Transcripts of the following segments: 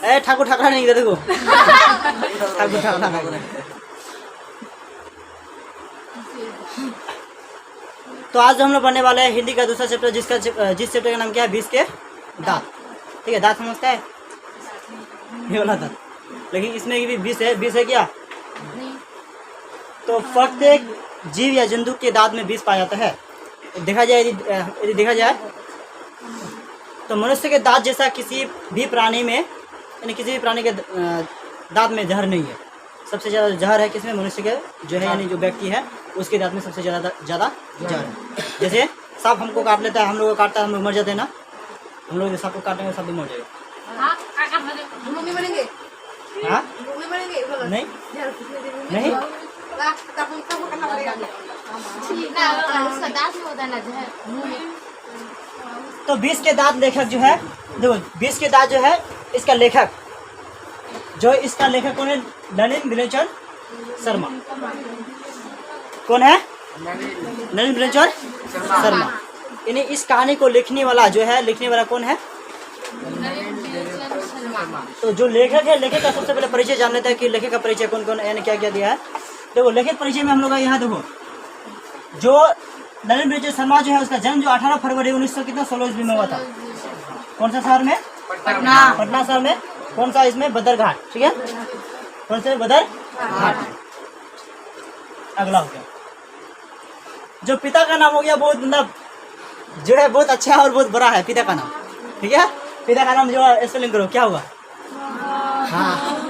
ए ठाकुर ठाकरा नहीं, इधर देखो ठाकुर ठाकरा। तो आज हम लोग पढ़ने वाले हैं हिंदी का दूसरा चैप्टर, जिस चैप्टर का नाम क्या है 20 के दांत। ठीक है, दांत समझता है ये वाला दांत, लेकिन इसमें भी 20 है। 20 है क्या? तो प्रत्येक जीव या जंतु के दांत में 20 पाया जाता है। देखा जाए, यदि देखा जाए तो मनुष्य के दांत जैसा किसी भी प्राणी में, यानी किसी भी प्राणी के दांत में जहर नहीं है। सबसे ज़्यादा जहर है किसमें? मनुष्य के जो है, यानी जो व्यक्ति है उसके दांत में सबसे ज़्यादा जहर है। जैसे सांप हमको काट लेता है, हम लोग को काटता है, हम लोग मर जाते हैं ना। हम लोग सांप को काटेंगे सब भी मर जाएगा। हाँ नहीं नहीं तो 20 के दांत लेखक जो है, देखो 20 के दांत जो है इसका लेखक कौन है? नलिन बिलोचन शर्मा। कौन है? नलिन बिलोचन शर्मा। यानी इस कहानी को लिखने वाला कौन है? तो जो लेखक है, लेखक का सबसे पहले परिचय जान लेते हैं कि लेखक का परिचय कौन कौन, यानी क्या क्या दिया है। देखो लेखक परिचय में हम लोग यहाँ देखो, जो नलिन बिलोचन शर्मा जो है उसका जन्म जो 18 फरवरी 1916 ईस्वी में हुआ था। कौन सा शहर में? पटना शहर में। कौन सा? इसमें बदरघाट। ठीक है, कौन से? बदरघाट। अगला हो गया, जो पिता का नाम हो गया, बहुत मतलब जो है बहुत अच्छा और बहुत बड़ा है पिता का नाम। ठीक है, पिता का नाम जो है स्पेलिंग करो, क्या होगा? हाँ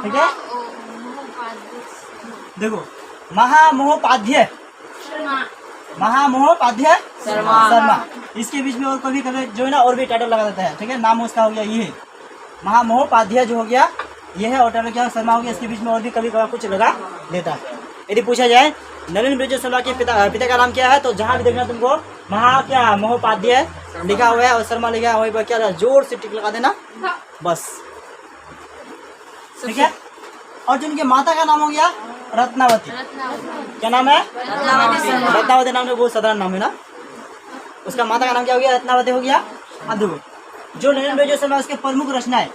ठीक है, देखो महामहोपाध्याय शर्मा। इसके बीच में और कभी कभी जो है ना और भी टाइटल लगा देता है। ठीक है, नाम उसका हो गया ये महामहोपाध्याय जो हो गया ये है, और टाइटल क्या शर्मा हो गया। इसके बीच में और भी कभी कभी कुछ लगा देता है। यदि पूछा जाए नलिन बिलोचन शर्मा के पिता का नाम क्या है, तो जहाँ भी देखना तुमको महोपाध्याय लिखा हुआ है और शर्मा लिखा है, वहीं पर क्या जोर से टिक लगा देना बस। ठीक है, और जो उनके माता का नाम हो गया रत्नावती। क्या नाम है? रत्नावती नाम तो बहुत साधारण नाम है ना। उसका माता का नाम क्या हो गया? रत्नावती हो गया। अब देखो जो नलिन बिलोचन शर्मा उसके प्रमुख रचना है,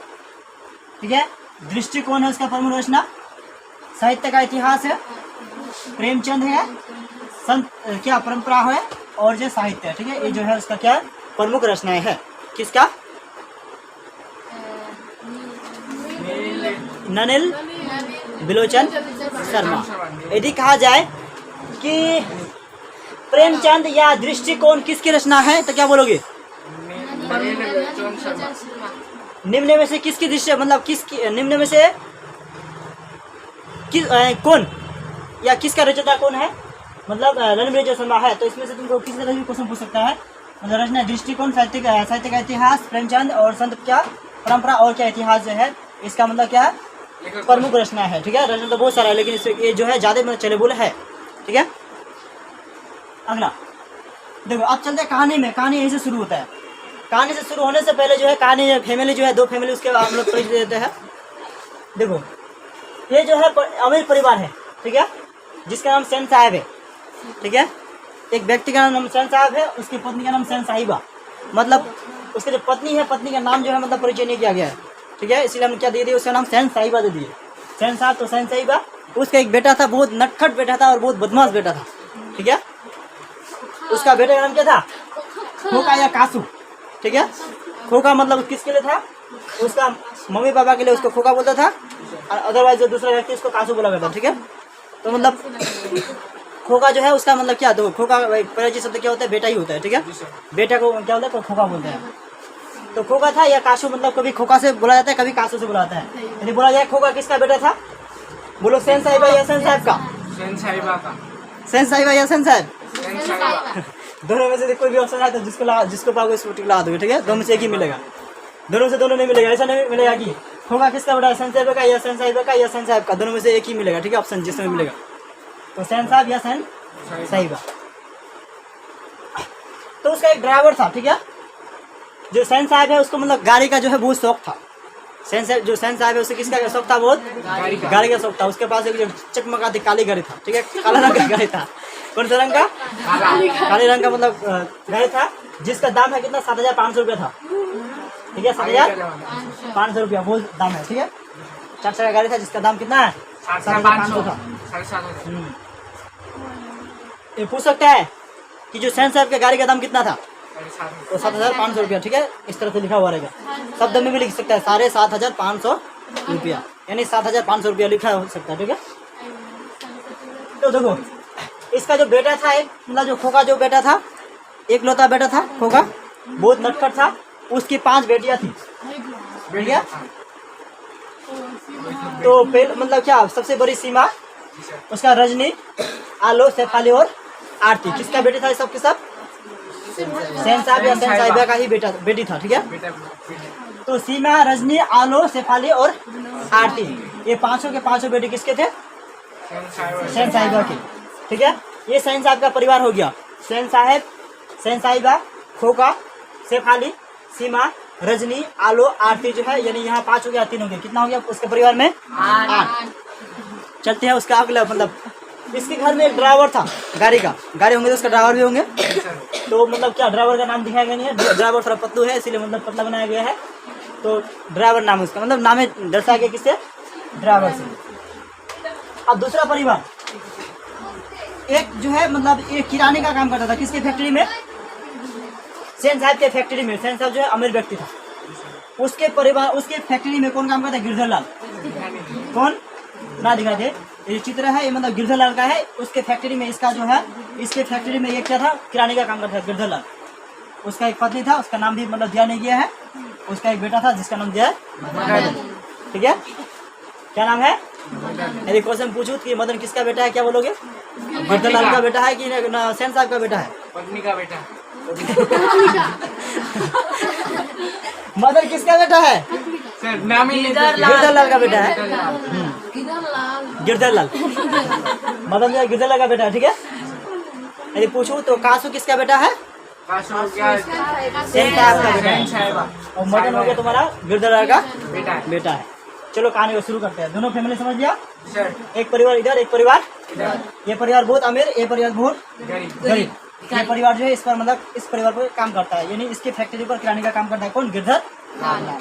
ठीक है, दृष्टिकोण है उसका प्रमुख रचना, साहित्य का इतिहास है, प्रेमचंद है, संत क्या परंपरा है, और जो साहित्य है। ठीक है, ये जो है उसका क्या प्रमुख रचनाएं है। किसका? नलिन बिलोचन शर्मा। यदि कहा जाए कि प्रेमचंद या दृष्टिकोण किसकी रचना है, तो क्या बोलोगे? निम्न में से किसकी दृष्टि, मतलब किसकी निम्न में से कौन या किसका रचयिता कौन है? मतलब नलिन बिलोचन शर्मा है, तो इसमें से तुमको किसी तरह भी क्वेश्चन पूछ सकता है। मतलब रचना, दृष्टिकोण, साहित्य का इतिहास, प्रेमचंद और संत क्या परंपरा, और क्या इतिहास जो है, इसका मतलब क्या है? प्रमुख रचना है। ठीक है, रचना तो बहुत सारा है, लेकिन इसमें ये जो है ज्यादा मतलब चलेबुल है। ठीक है, अगला देखो, अब चलते हैं कहानी में। कहानी यहीं से शुरू होता है। कहानी से शुरू होने से पहले जो है कहानी फैमिली जो है, दो फैमिली उसके हम लोग परिचय देते हैं। देखो ये जो है अमीर परिवार है, ठीक है, जिसका नाम सेन साहब है। ठीक है, एक व्यक्ति का नाम सेन साहब है, उसकी पत्नी का नाम सेन साहिबा। मतलब उसकी जो पत्नी है, पत्नी का नाम जो है मतलब परिचय नहीं किया गया है। ठीक है, इसलिए हम क्या दे दिए, उसका नाम सेन साहिबा दे दिए। सेन साहब तो सेन साहिबा। उसका एक बेटा था, बहुत नटखट बेटा था और बहुत बदमाश बेटा था। ठीक है, उसका बेटे का नाम क्या था? खोका या कासू। ठीक है, खोका मतलब किसके लिए था? उसका मम्मी पापा के लिए उसको खोका बोलता था, और अदरवाइज जो दूसरा व्यक्ति उसको कासू बोला करता। ठीक है, तो मतलब खोका जो है उसका मतलब क्या, तो खोका पहले शब्द क्या होता है? बेटा ही होता है। ठीक है, बेटा को क्या होता है? खोका बोलते हैं। तो खोका था या कासू, मतलब कभी खोका से बोला जाता है, कभी कासू से बोला जाता है। यदि बोला जाए खोका किसका बेटा था, बोलो सेन साहिबा या सेन साहब का? सेन साहिबा का। सेन साहिबा या सेन साहब? सेन साहिबा। दोनों में से कोई भी ऑप्शन आए तो जिसको पाओगे उसको टिक लगा दोगे। ठीक है, दोनों में से एक ही मिलेगा, दोनों से दोनों नहीं मिलेगा। ऐसा नहीं मिलेगा कि खोका किसका बेटा है, सेन साहिबा का या सेन साहिबा का या सेन साहब का, दोनों में से एक ही मिलेगा। ठीक है, ऑप्शन जिसमें मिलेगा, तो सेन साहब या सेन साहिबा। तो उसका एक ड्राइवर था। ठीक है, जो सेन साहब है उसको मतलब गाड़ी का जो है बहुत शौक था। जो सेन साहब है उसे किसका शौक था? बहुत गाड़ी का शौक था। उसके पास एक जो चकमकाती काली गाड़ी था। ठीक है, काला रंग का गाड़ी था। कौन सा रंग का? काले रंग का मतलब गाड़ी था। जिसका दाम है कितना 7,500 रुपया था, ठीक है, 7,500 रुपया वो दाम है, ठीक है। 4 चक्का गाड़ी था जिसका दाम कितना है 7,500 था। 7,500 ये पूछ सकता है कि जो सैन साहब के गाड़ी का दाम कितना था, 7,500 तो 7,500 रुपया, ठीक है। इस तरह से लिखा हुआ रहेगा, शब्द में भी लिख सकता है 7,500 रुपया, यानी 7,500 रुपया लिखा हो सकता है, ठीक है। तो देखो इसका जो बेटा था, एक मतलब जो खोका जो बेटा था, एक लौता बेटा था खोका, बहुत नटखट था, उसकी 5 बेटियां थी, ठीक है। तो पहले मतलब क्या सबसे बड़ी सीमा, उसका रजनी, आलो, शेफाली और आरती, किसका बेटी था सबके सब, सैन साहब या सैन साहिबा का ही बेटी था, ठीक है। तो सीमा, रजनी, आलो, शेफाली और आरती, ये पांचों के पांचों बेटे किसके थे, सैन साहिबा के, ठीक है। ये सैन साहब का परिवार हो गया, सैन साहब, सैन साहिबा, खोका, शेफाली, सीमा, रजनी, आलो, आरती जो है, यानी यहाँ 5 हो गया, 3 हो गया, कितना हो गया उसके परिवार में 8। चलते हैं उसका अगला, मतलब इसके घर में एक ड्राइवर था गाड़ी का, गाड़ी होंगे तो उसका ड्राइवर भी होंगे, तो मतलब क्या ड्राइवर का नाम दिखाया गया नहीं है, ड्राइवर थोड़ा पतलू है इसीलिए मतलब पतला बनाया गया है, तो ड्राइवर नाम उसका, मतलब नाम है दर्शाया गया किससे, ड्राइवर से। अब दूसरा परिवार, एक जो है मतलब एक किराने का काम करता था, किसके फैक्ट्री में, सैन साहब के फैक्ट्री में। सैन साहब जो है अमीर व्यक्ति था, उसके परिवार, उसके फैक्ट्री में कौन काम करता है, गिरधर लाल, कौन ना दिखा दे, ये चित्र है, ये मतलब गिरधर लाल का है, उसके फैक्ट्री में इसका जो है, इसके फैक्ट्री में एक क्या था, किराने का काम करता था गिरधर लाल। उसका एक पत्नी था, उसका नाम भी मतलब दिया नहीं गया है, उसका एक बेटा था जिसका नाम दिया है, ठीक है। क्या नाम है, यदि क्वेश्चन पूछूं कि मदन किसका बेटा है, क्या बोलोगे, गिरधर लाल का बेटा है कि सैन साहब का बेटा है, पत्नी का बेटा, मदन किसका बेटा है, सर नाम ही गिरधर लाल का बेटा है, गिरधर लाल, मदन जो है गिरधर लाल का बेटा है, ठीक है। यदि पूछूं तो कासू किसका बेटा है, कासू क्या सैन साहब का बेटा है, और मदन हो गया तुम्हारा गिरधर लाल का बेटा है। चलो कहानी को शुरू करते हैं। दोनों फैमिली समझ लिया, सर एक परिवार इधर, एक परिवार इधर, ये परिवार बहुत अमीर, ये परिवार बहुत गरीब, गरीब। ये परिवार जो है इस पर मतलब इस परिवार पर काम करता है, यानी इसकी फैक्ट्री पर किराने का काम करता है कौन, गिरधर लाल।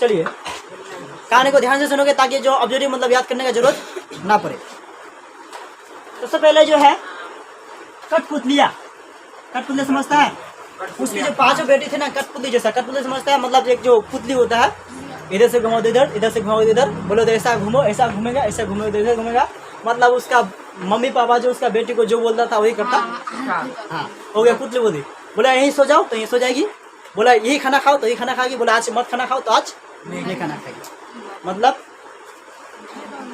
चलिए कहानी को ध्यान से सुनोगे ताकि जो ऑब्जर्व मतलब याद करने का जरूरत ना पड़े। सबसे पहले जो है कठपुतलिया, कठपुतली समझता है, उसकी जो 5 बेटी थे ना, कठपुतली जैसा, कठपुतली समझता है, मतलब एक जो पुतली होता है, इधर से घुमाओ इधर, इधर से घुमाओ इधर, बोलो तो ऐसा घूमो, ऐसा घूमेगा, ऐसा घूमेगा, ऐसा घूमेगा, मतलब उसका मम्मी पापा जो उसका बेटी को जो बोलता था वही करता। हाँ हो गया पुतली बोली, बोला यहीं सो जाओ तो यहीं सो जाएगी, बोला यही खाना खाओ तो यही खाना खाएगी, बोला आज मत खाना खाओ तो आज नहीं खाना खाएगी, मतलब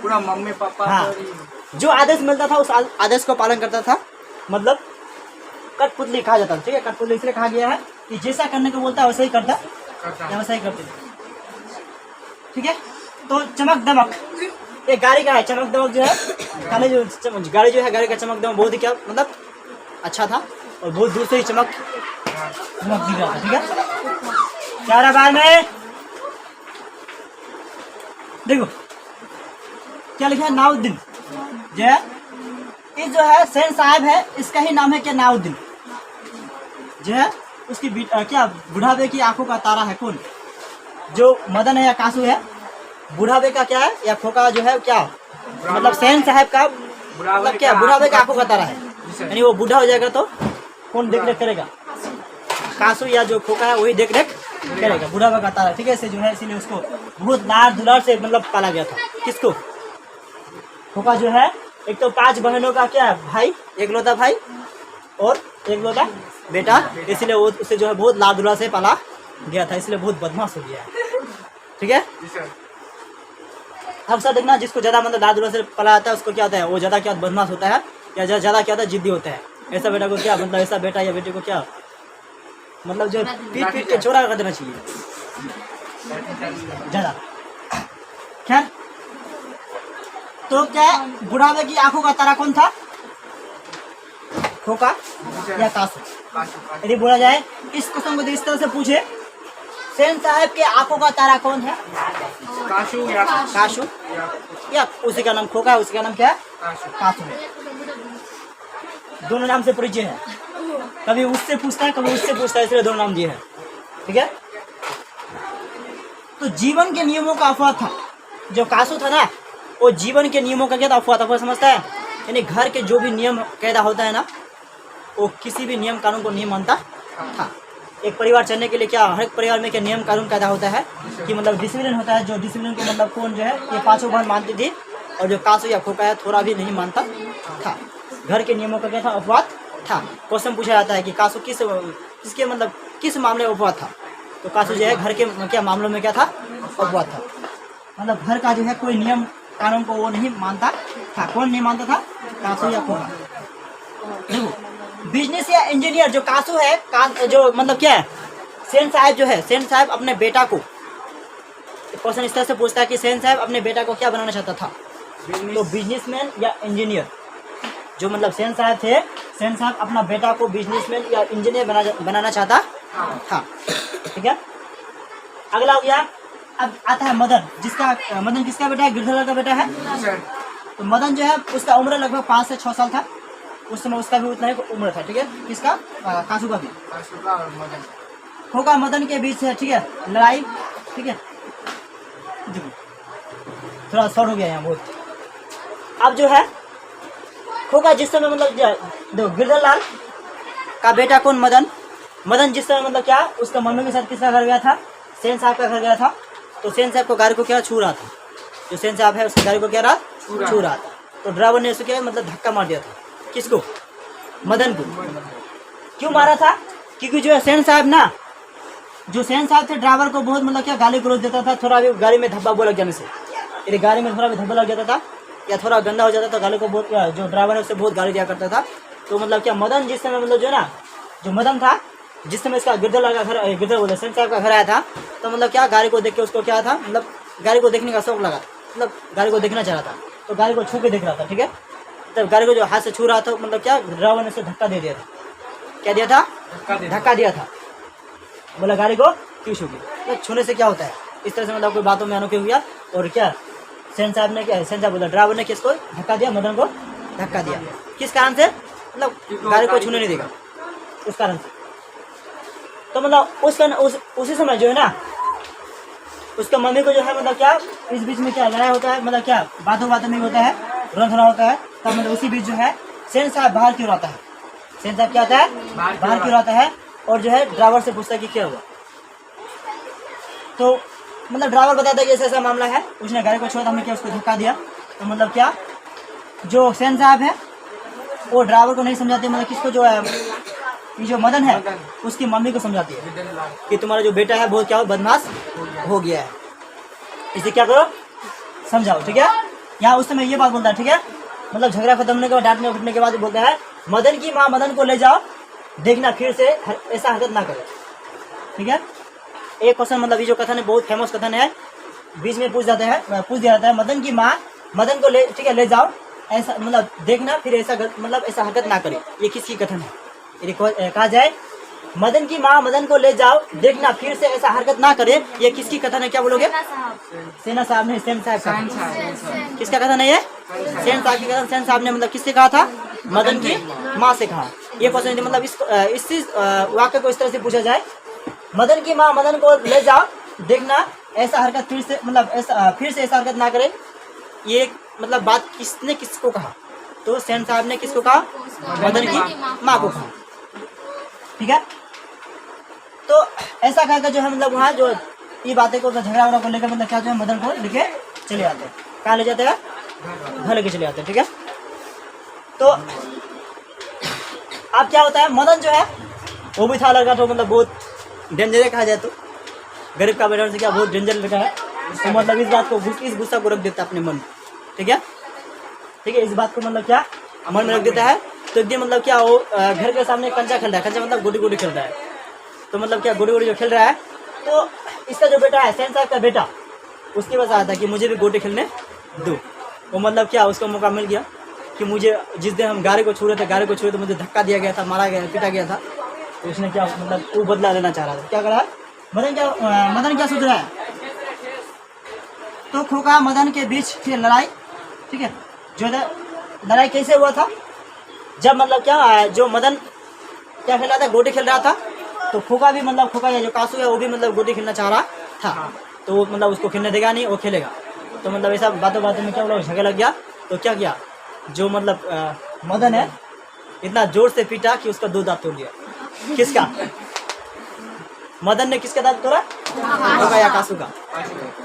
पूरा मम्मी पापा। हाँ जो आदेश मिलता था उस आदेश को पालन करता था, मतलब कठपुतली कहा जाता है, ठीक है। कठपुतली इसलिए कहा गया है कि जैसा करने को बोलता है वैसा ही करता, या वैसा ही करते, ठीक है। तो चमक दमक, ये गाड़ी का है, चमक दमक जो है, गाड़ी जो है, गाड़ी का चमक दमक बहुत ही क्या मतलब अच्छा था, और बहुत दूर से ही चमक दमक दिख रहा था, ठीक है। क्या रहा बाहर में, देखो क्या लिखा है, नाउद्दीन जो है, ये जो है सैन साहब है, इसका ही नाम है क्या, नाउद्दीन जो है, उसकी क्या बुढ़ावे की आंखों का तारा है कौन, जो मदन है या कासू है, बुढ़ावे का क्या है या खोका जो है क्या, मतलब सैन साहब का मतलब क्या बुढ़ावे का आंखों का तारा है, यानी वो बूढ़ा हो जाएगा तो कौन देख रेख करेगा, कासू या जो खोका है वही देख रेख करेगा, बुढ़ावे का तारा, ठीक है। इसे जो है इसीलिए उसको बहुत लाड दुलार से मतलब पाला गया था, किसको, खोका जो है, एक तो 5 बहनों का क्या है भाई, एक लौता भाई और एक लौता बेटा, इसलिए वो उसे जो है बहुत लाड दुलार से पाला गया था, इसलिए बहुत बदमाश हो गया है, ठीक है। अब सर देखना, जिसको ज्यादा मतलब लाड दुलार से पाला जाता है उसको क्या होता है, वो ज्यादा क्या बदमाश होता है, या ज्यादा क्या होता है, जिद्दी होता है। ऐसा बेटा को क्या मतलब, ऐसा बेटा या बेटे को क्या मतलब जो पीट पीट के छोड़ा कर देना चाहिए ज्यादा। खैर तो क्या बुढ़ावे की आंखों का तारा कौन था, खोका या कासू। यदि बोला जाए इस क्वेश्चन को इस तरह से पूछे, सैन साहब के आंखों का तारा कौन है, कासू या उसी का नाम खोका है, उसी का नाम क्या है, कासू है। दोनों नाम से परिचय है, कभी उससे पूछता है कभी उससे पूछता है, इसलिए दोनों नाम दिए हैं। ठीक है, तो जीवन के नियमों का अफवाह था। जो कासू था ना, वो जीवन के नियमों का क्या था, अफवाह था। अफवाह समझता है, यानी घर के जो भी नियम कायदा होता है ना, वो किसी भी नियम कानून को नहीं मानता था। एक परिवार चलने के लिए क्या, हर एक परिवार में क्या नियम कानून कायदा होता है कि मतलब डिसिप्लिन होता है। जो डिसिप्लिन को मतलब कौन जो है, ये पांचों बहन मानती थी, और जो कासू या खोका है थोड़ा भी नहीं मानता था। घर के नियमों का क्या था, अपवाद था। क्वेश्चन पूछा जाता है कि कासू किसके मतलब किस मामले में अपवाद था, तो कासू जो है घर के क्या मामलों में क्या था, अपवाद था। मतलब घर का जो है कोई नियम कानून को वो नहीं मानता था। कौन नहीं मानता था, कासू या खोका। देखो बिजनेस या इंजीनियर, जो कासू है जो मतलब क्या है, सेन साहब जो है, सेन साहब अपने बेटा को, क्वेश्चन इस तरह से पूछता है कि सेन साहब अपने बेटा को क्या बनाना चाहता था, तो बिजनेसमैन या इंजीनियर। जो मतलब सेन साहब थे, सेन साहब अपना बेटा को बिजनेसमैन या इंजीनियर बनाना चाहता था। ठीक है, अगला हो गया। अब आता है मदन, मदन किसका बेटा है, गिरधर का बेटा है। सर तो मदन जो है उसका उम्र लगभग 5 से 6 साल था। उस समय उसका भी उतना ही उम्र था। ठीक है, किसका, कासू का भी। कासू और मदन, खोका मदन के बीच है, ठीक है, लड़ाई। ठीक है, थोड़ा शॉर्ट हो गया यहाँ बहुत। अब जो है खोका जिस समय मतलब देखो गिरधर लाल का बेटा कौन, मदन जिस समय मतलब क्या, उसका मम्मी के साथ किसका घर गया था, सेन साहब का घर गया था। तो सेन साहब को गाड़ी को क्या छू रहा था, जो सेन साहब है उसकी गाड़ी को क्या रहा, छू रहा था। तो ड्राइवर ने उसे क्या मतलब धक्का मार दिया था, किसको, मदन को। क्यों मारा था, क्योंकि जो है सेन साहब ना, जो सेन साहब थे ड्राइवर को बहुत मतलब क्या गाली गलौज देता था। थोड़ा भी गाड़ी में धब्बा लग जाने से, यदि गाड़ी में थोड़ा भी धब्बा लग जाता था या थोड़ा गंदा हो जाता था, गाड़ी को बहुत जो ड्राइवर है उससे बहुत गाली दिया करता था। तो मतलब क्या मदन जिस समय मतलब जो ना, जो मदन था जिस समय इसका गिरधर का घर, गिरधर बोले सेन साहब का घर आया था, तो मतलब क्या गाड़ी को देख के उसको क्या था, मतलब गाड़ी को देखने का शौक लगा, मतलब गाड़ी को देखना चाह रहा था। तो गाड़ी को छू के देख रहा था। ठीक है, तब गाड़ी को जो हाथ से छू रहा था, मतलब क्या ड्राइवर ने उसे धक्का दे दिया था। क्या दिया था, धक्का दिया था। बोला गाड़ी को क्यों छूगी, मतलब छूने से क्या होता है, इस तरह से मतलब कोई बातों में अनोखे हुआ। और क्या सेन साहब ने क्या, सेन साहब बोला ड्राइवर ने किसको धक्का दिया, मदन को धक्का दिया। किस कारण से, मतलब गाड़ी को छूने नहीं देगा, उस कारण से। तो मतलब उसी समय जो है ना, उसका मम्मी को जो है मतलब क्या, इस बीच में क्या लड़ाई होता है, मतलब क्या बातों में होता है, रंधना होता है। तब मतलब उसी बीच जो है सेन साहब बाहर क्यों आता है, सेन साहब क्या आता है, बाहर क्यों आता है, और जो है ड्राइवर से पूछता है कि क्या हुआ। तो मतलब ड्राइवर बताता है कि ऐसा मामला है, उसने गाड़ी को छोड़ा, हमने क्या उसको धक्का दिया। तो मतलब क्या जो सेन साहब है वो ड्राइवर को नहीं समझाते, मतलब किसको, जो है ये जो मदन है उसकी मम्मी को समझाती है कि तुम्हारा जो बेटा है बहुत क्या हो, बदमाश हो गया है, इसे क्या करो, समझाओ। ठीक है, यहाँ उस समय ये बात बोलता है। ठीक है, मतलब झगड़ा खत्म होने के बाद, डांटने उठने के बाद बोलता है मदन की माँ मदन को ले जाओ, देखना फिर से ऐसा हरकत ना करे। ठीक है, एक क्वेश्चन मतलब ये जो कथन है बहुत फेमस कथन है, बीच में पूछ दिया जाता है मदन की माँ मदन को ले, ठीक है, ले जाओ, ऐसा मतलब देखना फिर ऐसा मतलब ऐसा हरकत ना करे। ये किसकी कथन है, यदि कहा जाए मदन की माँ मदन को ले जाओ, देखना फिर से ऐसा हरकत ना करे, ये किसकी कथन है, क्या बोलोगे, सेना साहब ने, सेन साहब का। किसका कथन है ये, सेन साहब की कथन। सेन साहब ने मतलब किससे कहा था, मदन की माँ से कहा। ये क्वेश्चन मतलब इस वाक्य को इस तरह से पूछा जाए, मदन की माँ मदन को ले जाओ, देखना ऐसा हरकत फिर से मतलब ऐसा हरकत ना करे। ये मतलब बात किसने किसको कहा, तो सेन साहब ने किसको कहा, मदन की माँ को कहा। ठीक है, तो ऐसा कहकर जो है मतलब वहाँ जो ये बातें को झगड़ा वगड़ा को लेकर मतलब क्या जो है मदन को लेके चले आते हैं। कहाँ ले जाते हैं, घर लेके चले आते हैं। ठीक है, तो अब क्या होता है, मदन जो है वो भी था लड़का, तो मतलब बहुत डेंजर कहा जाए तो, गरीब का बेटा से क्या बहुत डेंजर लड़का है। तो मतलब इस बात को, इस गुस्सा को रख देता है अपने मन में। ठीक है, इस बात को मतलब क्या मन में रख देता है। तो एक दिन मतलब क्या वो घर के सामने कंचा खेल रहा है, कंचा मतलब गोटी खेल रहा है। तो मतलब क्या गोटी जो खेल रहा है, तो इसका जो बेटा है सेन साहब का बेटा, उसके पास आया था कि मुझे भी गोटी खेलने दो। वो मतलब क्या उसको मौका मिल गया कि मुझे जिस दिन हम गाड़ी को छू रहे थे, तो मुझे धक्का दिया गया था, मारा गया, पीटा गया था। तो उसने क्या मतलब वो बदला लेना चाह रहा था। क्या करा मदन क्या सोच रहा है, तो खोका मदन के बीच फिर लड़ाई। ठीक है, जो लड़ाई कैसे हुआ था, जब मतलब क्या जो मदन क्या खेल रहा था, गोटी खेल रहा था, तो खोका भी मतलब खोका या जो कासू है वो भी मतलब गोटी खेलना चाह रहा था, तो वो मतलब उसको खेलने देगा नहीं, वो खेलेगा। तो मतलब ऐसा बातों बातों में क्या बोला, झगड़ा लग गया। तो क्या किया, जो मतलब मदन है इतना जोर से पीटा कि उसका 2 दांत तोड़ दिया। किसका? मदन ने किसका दांत तोड़ा? खोका या कासू का?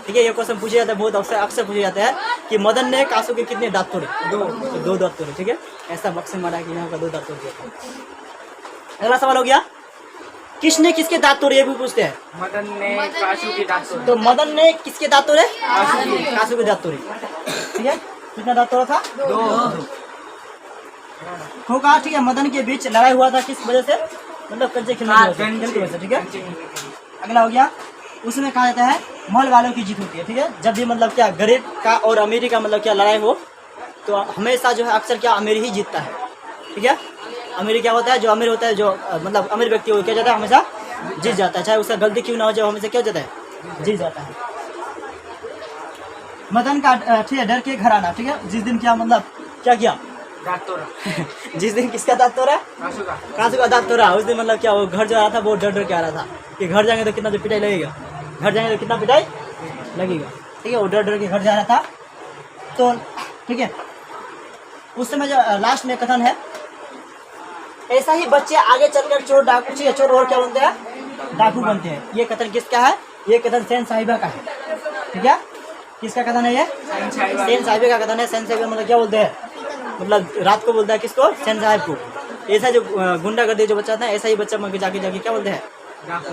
ठीक है, ये क्वेश्चन पूछे जाते हैं, बहुत अक्सर पूछे जाते हैं कि मदन ने कासू के कितने दांत तोड़े? 2। तो 2 दांत तोड़े। ठीक है, ऐसा बक्से मारा कि यहाँ का 2 दांत तोड़ दिया। अगला सवाल हो गया, किसने किसके दांत तोड़े, ये भी पूछते हैं। मदन ने काशू की दांत तोड़े। तो मदन ने किसके दांत तोड़े? काशू कासू के दांत तोड़े। ठीक है, कितना दांत तोड़ा था? 2। खोका ठीक है, मदन के बीच लड़ाई हुआ था, किस वजह से? मतलब कंचे खेलने की वजह से। ठीक है, अगला हो गया, उसमें कहा जाता है महल वालों की जीत होती है। ठीक है, जब भी मतलब क्या गरीब का और अमीरी का मतलब क्या लड़ाई हो, तो हमेशा जो है अक्सर क्या अमीर ही जीतता है। ठीक है, अमीर क्या होता है, जो अमीर होता है, जो मतलब अमीर व्यक्ति हो क्या जाता है, हमेशा जीत जाता है, चाहे उसका गलती क्यों ना हो जाए, हमेशा क्या हो जाता है, जीत जाता है। मदन का ठीक है डर के घर आना। ठीक है, जिस दिन क्या मतलब क्या किया, दांत तोड़ा। जिस दिन किसका दांत तोड़ा? काशू का। कासू का दांत तोड़ा। उस दिन मतलब क्या वो घर जा रहा था, वो डर डर के आ रहा था कि घर जाएंगे तो कितना जो पिटाई लगेगा, घर जाएंगे तो कितना पिटाई लगेगा। ठीक है, वो डर डर के घर जा रहा था। तो ठीक है, उस समय जो लास्ट में कथन है, ऐसा ही बच्चे आगे चलकर चोर डाकू, चोर और क्या बनते हैं, डाकू बनते हैं। ये कथन किसका है? ये कथन सेन साहिबा का है। ठीक है, किसका कथन है ये? सेन साहिबा का कथन है। सेन साहिबा मतलब क्या बोलते हैं, मतलब रात को बोलता है किसको? सेन साहिब को। ऐसा जो गुंडागर्दी जो बच्चा था, ऐसा ही बच्चा मगर जाके जाके क्या बोलते हैं,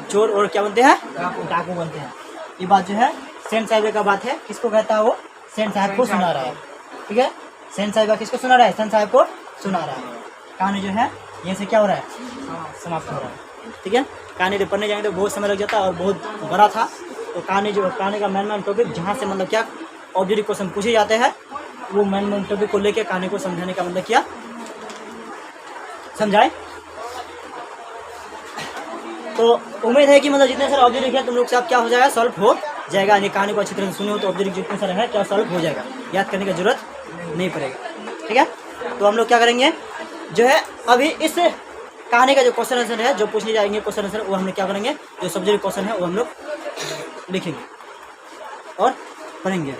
चोर और क्या बनते हैं, डाकू बनते हैं। ये बात जो है सेन साहिबा का बात है, किसको कहता है वो? सेन साहिब को सुना रहा है। ठीक है, सेन साहिबा किसको सुना रहा है? सेन साहिब को सुना रहा है। कहानी जो है ये से क्या हो रहा है, समाप्त हो रहा है। ठीक है, कहानी जब पढ़ने जाएंगे तो बहुत समय लग जाता है और बहुत बड़ा था। तो कहानी का मेन टॉपिक जहाँ से मतलब क्या ऑब्जेक्टिव क्वेश्चन पूछे जाते हैं, वो मेन टॉपिक को लेकर कहानी को समझाने का मतलब किया, समझाए। तो उम्मीद है कि मतलब जितने सारे ऑब्जेक्टिव है तुम लोग से अब क्या हो जाएगा, सॉल्व हो जाएगा। यानी कहानी को अच्छी तरह से सुने हो तो ऑब्जेक्टिव जितने सारे हैं क्या सॉल्व हो जाएगा, याद करने की जरूरत नहीं पड़ेगा। ठीक है, तो हम लोग क्या करेंगे जो है अभी इस कहानी का जो क्वेश्चन आंसर है, जो पूछने जाएंगे क्वेश्चन आंसर, वो हम लोग क्या करेंगे, जो सब्जेक्ट क्वेश्चन है वो हम लोग लिखेंगे और पढ़ेंगे।